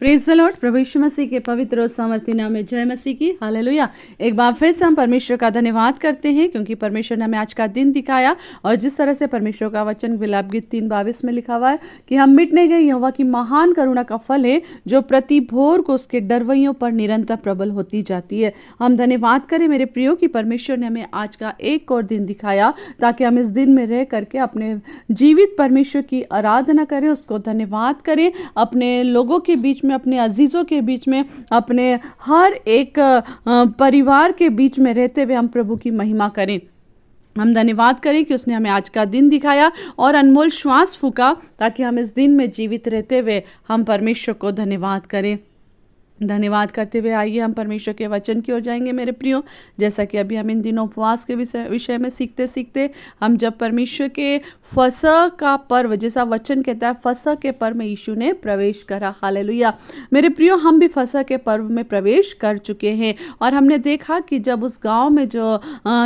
Praise the lord. प्रभु यीशु मसीह के पवित्र और सामर्थ्य नाम में जय मसीह की। हालेलुया। एक बार फिर से हम परमेश्वर का धन्यवाद करते हैं क्योंकि परमेश्वर ने हमें आज का दिन दिखाया। और जिस तरह से परमेश्वर का वचन विलाप गीत 3:22 में लिखा हुआ है कि हम मिट नहीं गए, यहोवा की महान करुणा का फल है जो प्रति भोर को उसके डरवैयों पर निरंतर प्रबल होती जाती है। हम धन्यवाद करें मेरे प्रियो कि परमेश्वर ने हमें आज का एक और दिन दिखाया ताकि हम इस दिन में रह करके अपने जीवित परमेश्वर की आराधना करें, उसको धन्यवाद करें, अपने लोगों के बीच में, अपने अजीजों के बीच में, अपने हर एक परिवार के बीच में रहते हुए हम प्रभु की महिमा करें। हम धन्यवाद करें कि उसने हमें आज का दिन दिखाया और अनमोल श्वास फूका ताकि हम इस दिन में जीवित रहते हुए हम परमेश्वर को धन्यवाद करें। धन्यवाद करते हुए आइए हम परमेश्वर के वचन की ओर जाएंगे मेरे प्रियो। जैसा कि अभी हम इन दिनों उपवास के विषय में सीखते सीखते हम जब परमेश्वर के फसह का पर्व, जैसा वचन कहता है, फसह के पर्व में यीशु ने प्रवेश करा। हालेलुया। मेरे प्रियो, हम भी फसह के पर्व में प्रवेश कर चुके हैं और हमने देखा कि जब उस गांव में जो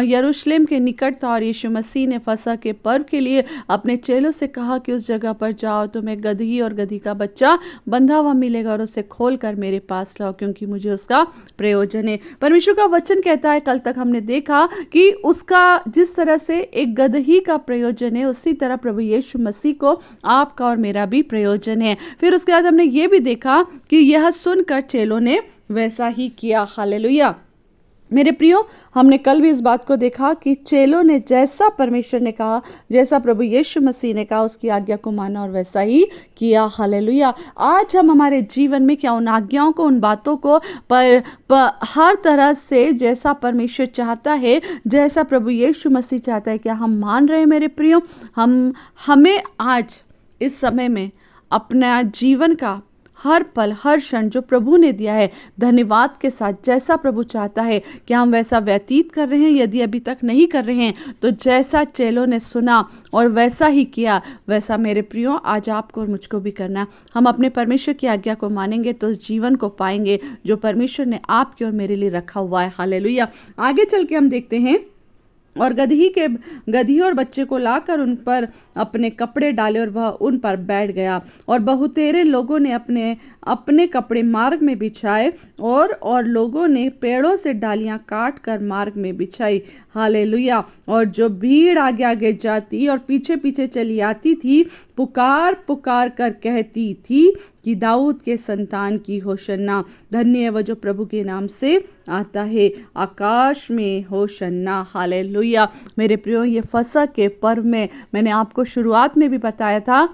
यरूशलेम के निकट था और यीशु मसीह ने फसह के पर्व के लिए अपने चेलों से कहा कि उस जगह पर जाओ, तुम्हें गदही और गदही का बच्चा बंधा हुआ मिलेगा और उसे खोल कर मेरे पास लाओ क्योंकि मुझे उसका प्रयोजन है। परमेश्वर का वचन कहता है, कल तक हमने देखा कि उसका जिस तरह से एक गदही का प्रयोजन है उसी तरह प्रभु यीशु मसीह को आपका और मेरा भी प्रयोजन है। फिर उसके बाद हमने ये भी देखा कि यह सुनकर चेलों ने वैसा ही किया। हालेलुया। मेरे प्रियो, हमने कल भी इस बात को देखा कि चेलों ने जैसा परमेश्वर ने कहा, जैसा प्रभु यीशु मसीह ने कहा, उसकी आज्ञा को माना और वैसा ही किया। हालेलुया। आज हम हमारे जीवन में क्या उन आज्ञाओं को, उन बातों को पर हर तरह से जैसा परमेश्वर चाहता है, जैसा प्रभु यीशु मसीह चाहता है, क्या हम मान रहे हैं मेरे प्रियो? हमें आज इस समय में अपना जीवन का हर पल, हर क्षण जो प्रभु ने दिया है, धन्यवाद के साथ, जैसा प्रभु चाहता है, क्या हम वैसा व्यतीत कर रहे हैं? यदि अभी तक नहीं कर रहे हैं तो जैसा चेलों ने सुना और वैसा ही किया, वैसा मेरे प्रियो आज आपको और मुझको भी करना। हम अपने परमेश्वर की आज्ञा को मानेंगे तो उस जीवन को पाएंगे जो परमेश्वर ने आपके और मेरे लिए रखा हुआ है। हालेलुया। आगे चल के हम देखते हैं, और गदही और बच्चे को लाकर उन पर अपने कपड़े डाले और वह उन पर बैठ गया और बहुतेरे लोगों ने अपने अपने कपड़े मार्ग में बिछाए और लोगों ने पेड़ों से डालियां काट कर मार्ग में बिछाई। हालेलुया। और जो भीड़ आगे आगे जाती और पीछे पीछे चली आती थी, पुकार पुकार कर कहती थी कि दाऊद के संतान की होशन्ना। धन्य है वह जो प्रभु के नाम से आता है, आकाश में होशन्ना। हालेलुया। मेरे प्रियो, ये फसह के पर्व में मैंने आपको शुरुआत में भी बताया था,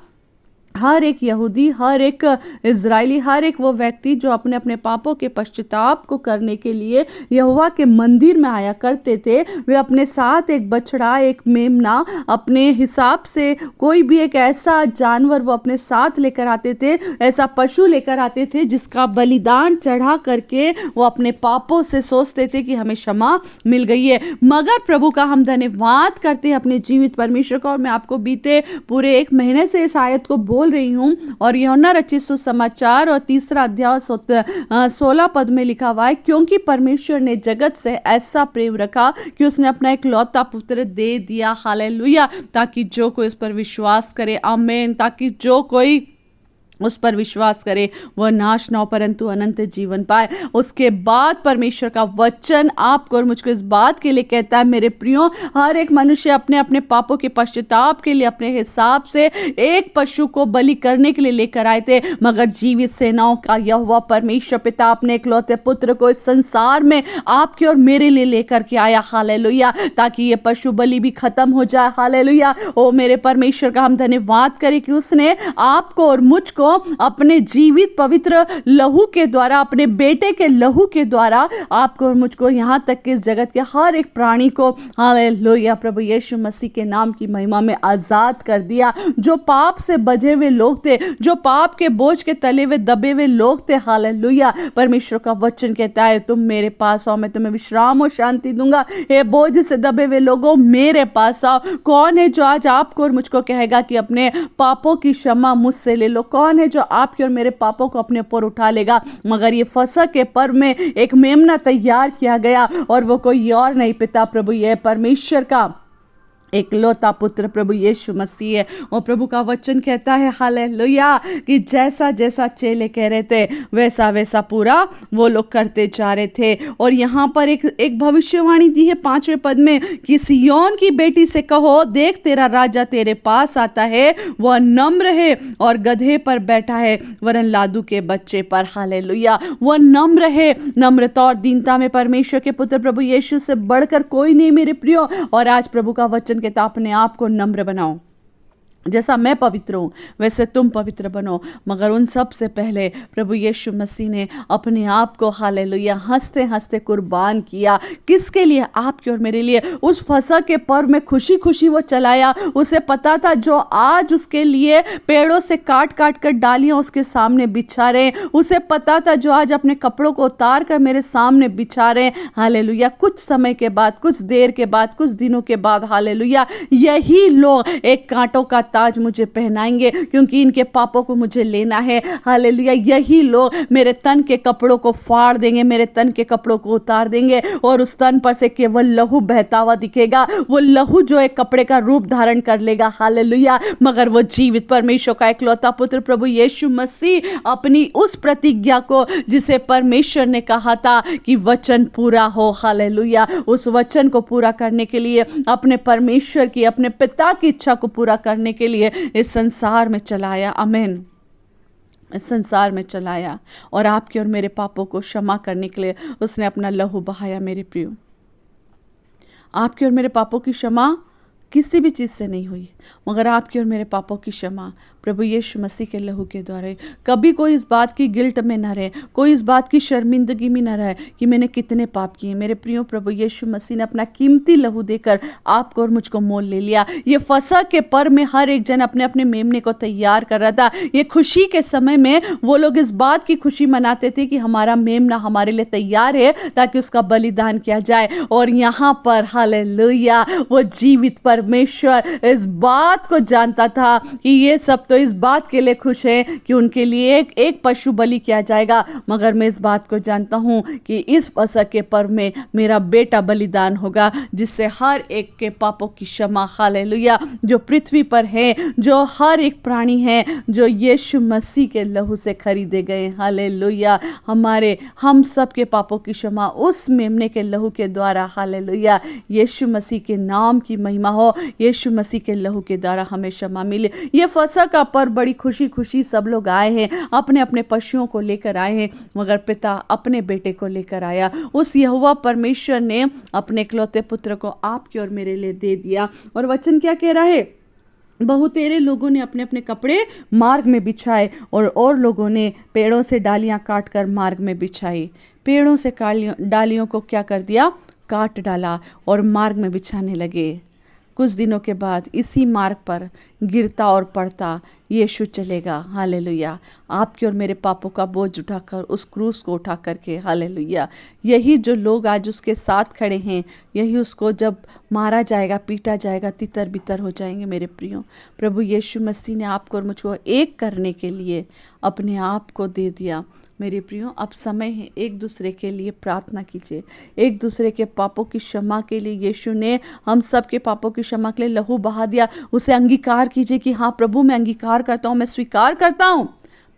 हर एक यहूदी, हर एक इजरायली, हर एक वो व्यक्ति जो अपने अपने पापों के पश्चाताप को करने के लिए यहोवा के मंदिर में आया करते थे, वे अपने साथ एक बछड़ा, एक मेमना, अपने हिसाब से कोई भी एक ऐसा जानवर वो अपने साथ लेकर आते थे, ऐसा पशु लेकर आते थे जिसका बलिदान चढ़ा करके वो अपने पापों से सोचते थे कि हमें क्षमा मिल गई है। मगर प्रभु का हम धन्यवाद करते हैं, अपने जीवित परमेश्वर का। और मैं आपको बीते पूरे 1 महीने से इस आयत को बोल रही हूं और यूहन्ना रचित सुसमाचार और 3 अध्याय 16 पद में लिखा हुआ है, क्योंकि परमेश्वर ने जगत से ऐसा प्रेम रखा कि उसने अपना एक लौता पुत्र दे दिया। हालेलुया। ताकि जो कोई उस पर विश्वास करे, आमीन, ताकि जो कोई उस पर विश्वास करे वह नाश न हो परंतु अनंत जीवन पाए। उसके बाद परमेश्वर का वचन आपको और मुझको इस बात के लिए कहता है, मेरे प्रियो, हर एक मनुष्य अपने अपने पापों के पश्चाताप के लिए अपने हिसाब से एक पशु को बलि करने के लिए लेकर आए थे, मगर जीवित सेनाओं का यहोवा परमेश्वर पिता अपने इकलौते पुत्र को इस संसार में आपके और मेरे लिए लेकर के आया। हालेलुया। ताकि ये पशु बलि भी खत्म हो जाए। हालेलुया। ओ मेरे परमेश्वर का हम धन्यवाद करें कि उसने आपको और मुझको अपने जीवित पवित्र लहू के द्वारा, अपने बेटे के लहू के द्वारा आपको और मुझको, यहाँ तक कि इस जगत के हर एक प्राणी को, हालेलुया, प्रभु यीशु मसीह के नाम की महिमा में आजाद कर दिया। जो पाप से बंधे हुए लोग थे, जो पाप के बोझ के तले हुए दबे हुए लोग थे, हालेलुया, परमेश्वर का वचन कहता है, तुम मेरे पास आओ, मैं तुम्हें विश्राम और शांति दूंगा। हे बोझ से दबे हुए लोगों, मेरे पास आओ। कौन है जो आज आपको और मुझको कहेगा कि अपने पापों की क्षमा मुझसे ले लो? कौन है जो आपके और मेरे पापों को अपने ऊपर उठा लेगा? मगर ये फसह के पर्व में एक मेमना तैयार किया गया और वो कोई और नहीं, पिता प्रभु ये परमेश्वर का एकलौता पुत्र प्रभु यीशु मसीह है। और प्रभु का वचन कहता है हालेलुया कि जैसा जैसा चेले कह रहे थे वैसा वैसा पूरा वो लोग करते जा रहे थे। और यहाँ पर एक भविष्यवाणी दी है 5वें पद में कि सिय्योन की बेटी से कहो, देख तेरा राजा तेरे पास आता है, वह नम्र है और गधे पर बैठा है, वरन लादू के बच्चे पर। हालेलुया, वह नम्र है। नम्रता और दीनता में परमेश्वर के पुत्र प्रभु यीशु से बढ़कर कोई नहीं मेरे प्रियो। और आज प्रभु का वचन कहता अपने आप को नम्र बनाओ, जैसा मैं पवित्र हूँ वैसे तुम पवित्र बनो। मगर उन सब से पहले प्रभु यीशु मसीह ने अपने आप को हालेलुया हंसते हंसते कुर्बान किया। किसके लिए? आपके और मेरे लिए। उस फसह के पर्व में खुशी खुशी वो चलाया। उसे पता था जो आज उसके लिए पेड़ों से काट काट कर डालियां उसके सामने बिछा रहे, उसे पता था जो आज अपने कपड़ों को उतार कर मेरे सामने बिछा रहे। हालेलुया, कुछ समय के बाद, कुछ देर के बाद, कुछ दिनों के बाद हालेलुया यही लोग एक कांटों का ताज मुझे पहनाएंगे, क्योंकि इनके पापों को मुझे लेना है। हालेलुया, यही लोग मेरे तन के कपड़ों को फाड़ देंगे, मेरे तन के कपड़ों को उतार देंगे और उस तन पर से केवल लहू बहता हुआ दिखेगा। वो लहू जो एक कपड़े का रूप धारण कर लेगा। हालेलुया, मगर वो जीवित परमेश्वर का इकलौता पुत्र प्रभु यीशु मसीह अपनी उस प्रतिज्ञा को जिसे परमेश्वर ने कहा था कि वचन पूरा हो, हालेलुया, उस वचन को पूरा करने के लिए अपने परमेश्वर की, अपने पिता की इच्छा को पूरा करने के लिए इस संसार में चलाया। आमीन, इस संसार में चलाया और आपके और मेरे पापों को क्षमा करने के लिए उसने अपना लहू बहाया। मेरे प्रियो, आपके और मेरे पापों की क्षमा किसी भी चीज़ से नहीं हुई, मगर आपके और मेरे पापों की क्षमा प्रभु यीशु मसीह के लहू के द्वारा। कभी कोई इस बात की गिल्ट में न रहे, कोई इस बात की शर्मिंदगी में न रहे कि मैंने कितने पाप किए। मेरे प्रियो, प्रभु यीशु मसीह ने अपना कीमती लहू देकर आपको और मुझको मोल ले लिया। ये फसह के पर्व में हर एक जन अपने अपने मेमने को तैयार कर रहा था। ये खुशी के समय में वो लोग इस बात की खुशी मनाते थे कि हमारा मेमना हमारे लिए तैयार है ताकि उसका बलिदान किया जाए। और यहाँ पर हालेलुया वो जीवित परमेश्वर इस बात को जानता था कि ये सब तो इस बात के लिए खुश है कि उनके लिए एक पशु बलि किया जाएगा, मगर मैं इस बात को जानता हूं कि इस फसह के पर्व में मेरा बेटा बलिदान होगा, जिससे हर एक के पापों की क्षमा, हालेलुया, जो पृथ्वी पर है, जो हर एक प्राणी है, जो यीशु मसीह के लहू से खरीदे गए। हालेलुया, हम सब के पापों की क्षमा उस मेमने के लहू के द्वारा। हालेलुया, यीशु मसीह के नाम की महिमा हो, यीशु मसीह के लहू के द्वारा हमें क्षमा मिले। ये फसह का पर्व बड़ी खुशी खुशी सब लोग आए हैं, अपने अपने पशुओं को लेकर आए हैं, मगर पिता अपने बेटे को लेकर आया। उस यहोवा परमेश्वर ने अपने इकलौते पुत्र को आपके और मेरे लिए दे दिया। और वचन क्या कह रहा है? बहुतेरे लोगों ने अपने अपने कपड़े मार्ग में बिछाए और लोगों ने पेड़ों से डालियां काट कर मार्ग में बिछाई। पेड़ों से डालियों को क्या कर दिया? काट डाला और मार्ग में बिछाने लगे। कुछ दिनों के बाद इसी मार्ग पर गिरता और पड़ता यीशु चलेगा। हालेलुया, आपके और मेरे पापों का बोझ उठाकर उस क्रूस को उठा करके। हालेलुया, यही जो लोग आज उसके साथ खड़े हैं, यही उसको जब मारा जाएगा, पीटा जाएगा, तितर बितर हो जाएंगे। मेरे प्रियो, प्रभु यीशु मसीह ने आपको और मुझको एक करने के लिए अपने आप को दे दिया। मेरे प्रियो, अब समय है एक दूसरे के लिए प्रार्थना कीजिए, एक दूसरे के पापों की क्षमा के लिए। यीशु ने हम सब के पापों की क्षमा के लिए लहू बहा दिया। उसे अंगीकार कीजिए कि हाँ प्रभु, मैं अंगीकार करता हूँ, मैं स्वीकार करता हूँ,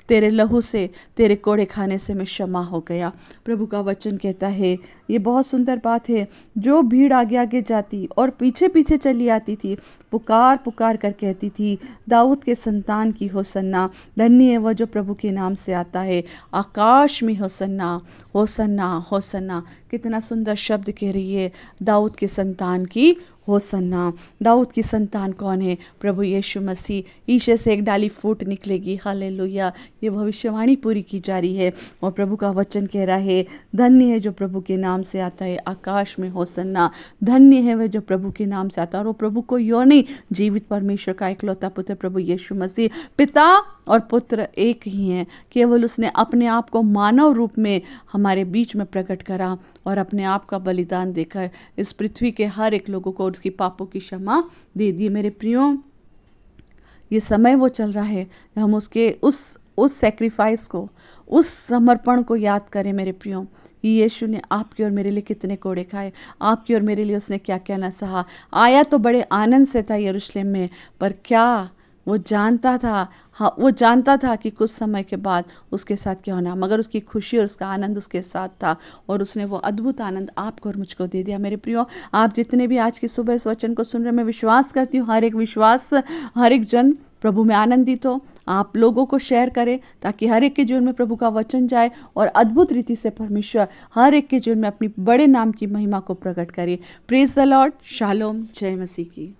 तेरे लहू से, तेरे कोड़े खाने से मैं क्षमा हो गया। प्रभु का वचन कहता है, ये बहुत सुंदर बात है, जो भीड़ आगे आगे जाती और पीछे पीछे चली आती थी, पुकार पुकार कर कहती थी, दाऊद के संतान की होसन्ना, धन्य है वह जो प्रभु के नाम से आता है, आकाश में होसन्ना, होसन्ना, होसन्ना। कितना सुंदर शब्द कह रही है, दाऊद के संतान की होसन्ना। दाऊद की संतान कौन है? प्रभु यीशु मसीह। ईशे से एक डाली फूट निकलेगी। हालेलुया, ये भविष्यवाणी पूरी की जा रही है और प्रभु का वचन कह रहा है, धन्य है जो प्रभु के नाम से आता है, आकाश में होसन्ना। धन्य है वह जो प्रभु के नाम से आता है। और वो प्रभु को यो नहीं, जीवित परमेश्वर का इकलौता पुत्र प्रभु यीशु मसीह। पिता और पुत्र एक ही हैं, केवल उसने अपने आप को मानव रूप में हमारे बीच में प्रकट करा और अपने आप का बलिदान देकर इस पृथ्वी के हर एक लोगों को उसकी पापों की क्षमा दे दी। मेरे प्रियो, ये समय वो चल रहा है, हम उसके उस उस सेक्रीफाइस को, उस समर्पण को याद करें मेरे प्रियो, कि यीशु ने आपकी और मेरे लिए कितने कोड़े खाए, आपकी और मेरे लिए उसने क्या क्या न सहा। आया तो बड़े आनंद से था यरूशलेम में, पर क्या वो जानता था, हाँ वो जानता था कि कुछ समय के बाद उसके साथ क्या होना, मगर उसकी खुशी और उसका आनंद उसके साथ था, और उसने वो अद्भुत आनंद आपको और मुझको दे दिया। मेरे प्रियो, आप जितने भी आज की सुबह इस वचन को सुन रहे हैं, मैं विश्वास करती हूँ हर एक जन प्रभु में आनंदित हो। आप लोगों को शेयर करें ताकि हर एक के जीवन में प्रभु का वचन जाए और अद्भुत रीति से परमेश्वर हर एक के जीवन में अपनी बड़े नाम की महिमा को प्रकट करे। Praise the Lord. शालोम। जय मसीह की।